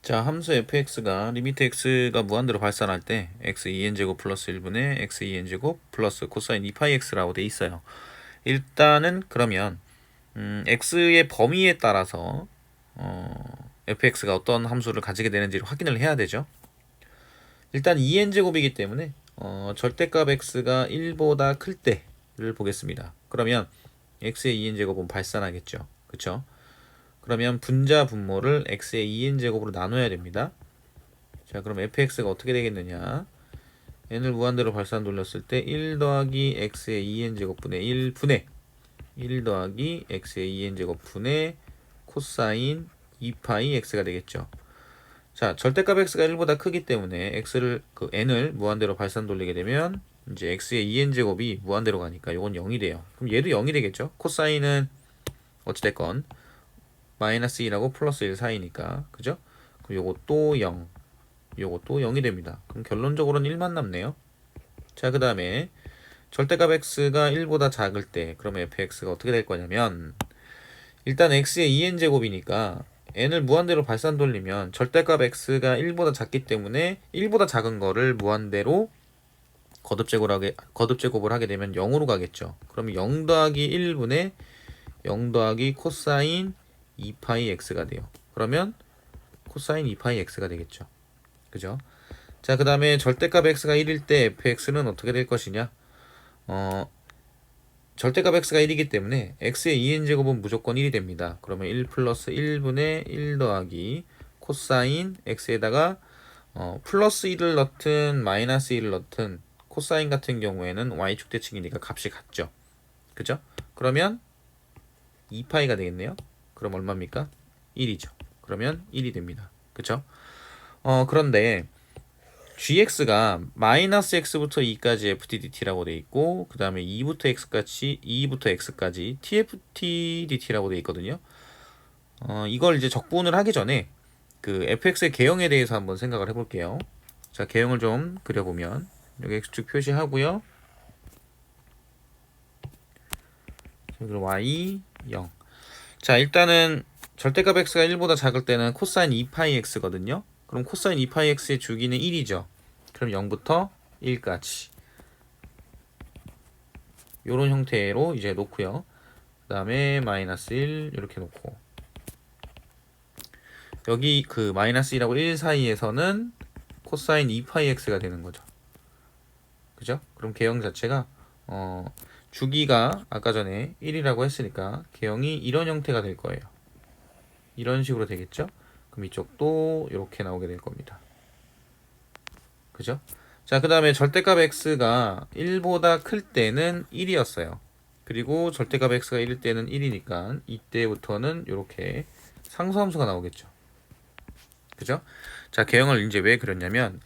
자, 함수 fx가 리미트 x가 무한대로 발산할 때 x 2n제곱 플러스 1분의 x 2n제곱 플러스 코사인 2파이x라고 돼 있어요. 일단은 그러면 x의 범위에 따라서 fx가 어떤 함수를 가지게 되는지를 확인을 해야 되죠. 일단 2n제곱이기 때문에 절대값 x가 1보다 클 때를 보겠습니다. 그러면 x의 2n제곱은 발산하겠죠. 그쵸? 그러면 분자 분모를 x의 2n제곱으로 나눠야 됩니다. 자, 그럼 fx가 어떻게 되겠느냐? n을 무한대로 발산 돌렸을 때 1 더하기 x의 2n제곱분의 1분의 1 더하기 x의 2n제곱분의 코사인 2파이 x가 되겠죠. 자, 절대값 x가 1보다 크기 때문에 n을 무한대로 발산 돌리게 되면 이제 x의 2n제곱이 무한대로 가니까 이건 0이 돼요. 그럼 얘도 0이 되겠죠. 코사인은 어찌됐건 마이너스 2라고 플러스 1 사이니까, 그죠? 그럼 요것도 0, 요것도 0이 됩니다. 그럼 결론적으로는 1만 남네요. 자, 그 다음에 절대값 x가 1보다 작을 때 그러면 fx가 어떻게 될 거냐면, 일단 x의 2n제곱이니까 n을 무한대로 발산 돌리면 절대값 x가 1보다 작기 때문에 1보다 작은 거를 무한대로 거듭제곱을 하게 되면 0으로 가겠죠. 그러면 0 더하기 1분의 0 더하기 코사인 2파이 x가 돼요. 그러면 코사인 2파이 x가 되겠죠. 그죠? 자, 그 다음에 절대값 x가 1일 때 fx는 어떻게 될 것이냐? 절대값 x가 1이기 때문에 x의 2n제곱은 무조건 1이 됩니다. 그러면 1 플러스 1분의 1 더하기 코사인 x에다가 플러스 1을 넣든 마이너스 1을 넣든 코사인 같은 경우에는 y축 대칭이니까 값이 같죠. 그죠? 그러면 2파이가 되겠네요. 그럼 얼마입니까? 1이죠. 그러면 1이 됩니다. 그쵸? 그런데 gx가 마이너스 x부터 2까지 ftdt라고 돼 있고, 그 다음에 2부터 x까지 tftdt라고 돼 있거든요. 이걸 이제 적분을 하기 전에 그 fx의 개형에 대해서 한번 생각을 해볼게요. 자, 개형을 좀 그려보면 여기 x축 표시하고요. 그리고 y 0. 자, 일단은 절대값 x가 1보다 작을 때는 코사인 2파이 x거든요. 그럼 코사인 2파이 x의 주기는 1이죠. 그럼 0부터 1까지 요런 형태로 이제 놓고요. 그 다음에 마이너스 1 이렇게 놓고, 여기 그 마이너스 1하고 1 사이에서는 코사인 2파이 x가 되는 거죠. 그죠? 그럼 개형 자체가 주기가 아까 전에 1이라고 했으니까 개형이 이런 형태가 될 거예요. 이런 식으로 되겠죠? 그럼 이쪽도 이렇게 나오게 될 겁니다. 그죠? 자, 그 다음에 절대값 x가 1보다 클 때는 1이었어요. 그리고 절대값 x가 1일 때는 1이니까 이때부터는 이렇게 상수함수가 나오겠죠. 그죠? 자, 개형을 이제 왜 그렸냐면,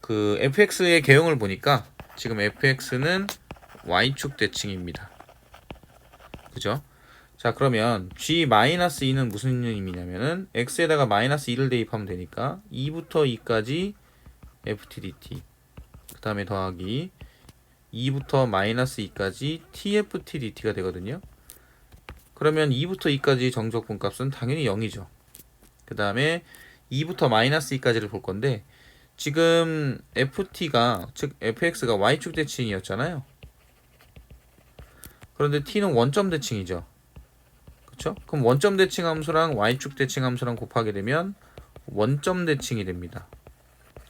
그 fx의 개형을 보니까 지금 fx는 y축 대칭입니다. 그죠? 자, 그러면 g-2는 무슨 의미냐면은 x에다가 마이너스 2를 대입하면 되니까 2부터 2까지 ftdt, 그 다음에 더하기 2부터 마이너스 2까지 tftdt가 되거든요. 그러면 2부터 2까지 정적분 값은 당연히 0이죠. 그 다음에 2부터 마이너스 2까지를 볼 건데, 지금 ft가, 즉 fx가 y축 대칭이었잖아요. 그런데 t는 원점 대칭이죠. 그쵸? 그럼 원점 대칭 함수랑 y축 대칭 함수랑 곱하게 되면 원점 대칭이 됩니다.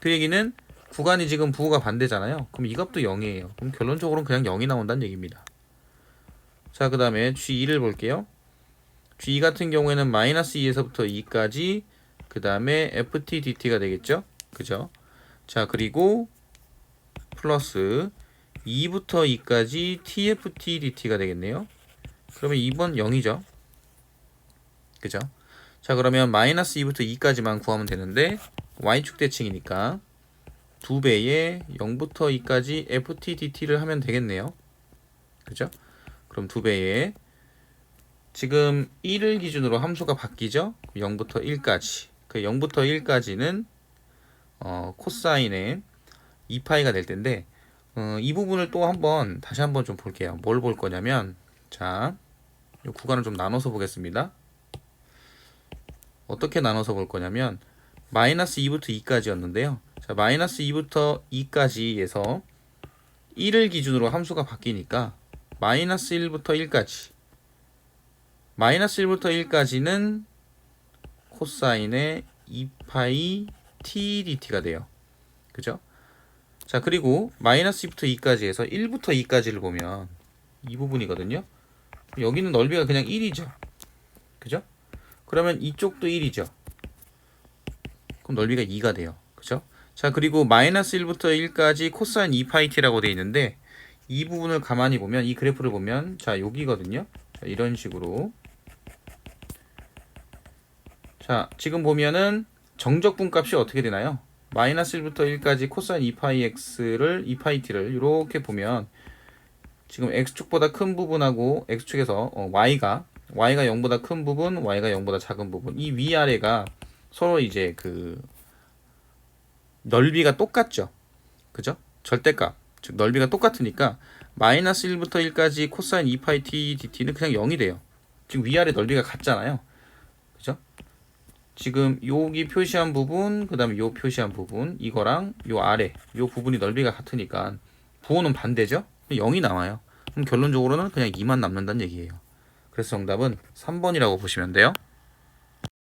그 얘기는 구간이 지금 부호가 반대잖아요. 그럼 이 값도 0이에요. 그럼 결론적으로는 그냥 0이 나온다는 얘기입니다. 자, 그 다음에 g2를 볼게요. g2 같은 경우에는 마이너스 2에서부터 2까지, 그 다음에 ftdt가 되겠죠? 그죠? 자, 그리고 플러스 2부터 2까지 tftdt가 되겠네요. 그러면 2번 0이죠. 그죠? 자, 그러면 마이너스 2부터 2까지만 구하면 되는데 y축 대칭이니까 2배에 0부터 2까지 ftdt를 하면 되겠네요. 그죠? 그럼 2배에 지금 1을 기준으로 함수가 바뀌죠? 0부터 1까지. 그 0부터 1까지는 코사인의 2파이가 될 텐데, 이 부분을 또 다시 한번 좀 볼게요. 뭘 볼 거냐면, 자, 이 구간을 좀 나눠서 보겠습니다. 어떻게 나눠서 볼 거냐면, 마이너스 2부터 2까지였는데요. 자, 마이너스 2부터 2까지에서 1을 기준으로 함수가 바뀌니까 마이너스 1부터 1까지 마이너스 1부터 1까지는 코사인의 2파이 t dt가 돼요. 그죠? 자, 그리고 마이너스 2부터 2까지에서 1부터 2까지를 보면 이 부분이거든요. 여기는 넓이가 그냥 1이죠. 그죠? 그러면 이쪽도 1이죠. 그럼 넓이가 2가 돼요. 그죠? 자, 그리고 마이너스 1부터 1까지 코사인 2파이 t라고 되어 있는데 이 부분을 가만히 보면 이 그래프를 보면 자, 여기거든요. 자, 이런 식으로 자, 지금 보면은 정적분 값이 어떻게 되나요? 마이너스 1부터 1까지 코사인 2파이 x를 2파이 t를 이렇게 보면 지금 x축보다 큰 부분하고 x축에서 y가 0보다 큰 부분, y가 0보다 작은 부분 이 위아래가 서로 이제 그 넓이가 똑같죠. 그죠? 절대값 즉 넓이가 똑같으니까 마이너스 1부터 1까지 코사인 2파이 t dt는 그냥 0이 돼요. 지금 위아래 넓이가 같잖아요. 그죠? 지금 여기 표시한 부분, 그 다음에 요 표시한 부분, 이거랑 요 아래, 요 부분이 넓이가 같으니까 부호는 반대죠? 0이 나와요. 그럼 결론적으로는 그냥 2만 남는다는 얘기예요. 그래서 정답은 3번이라고 보시면 돼요.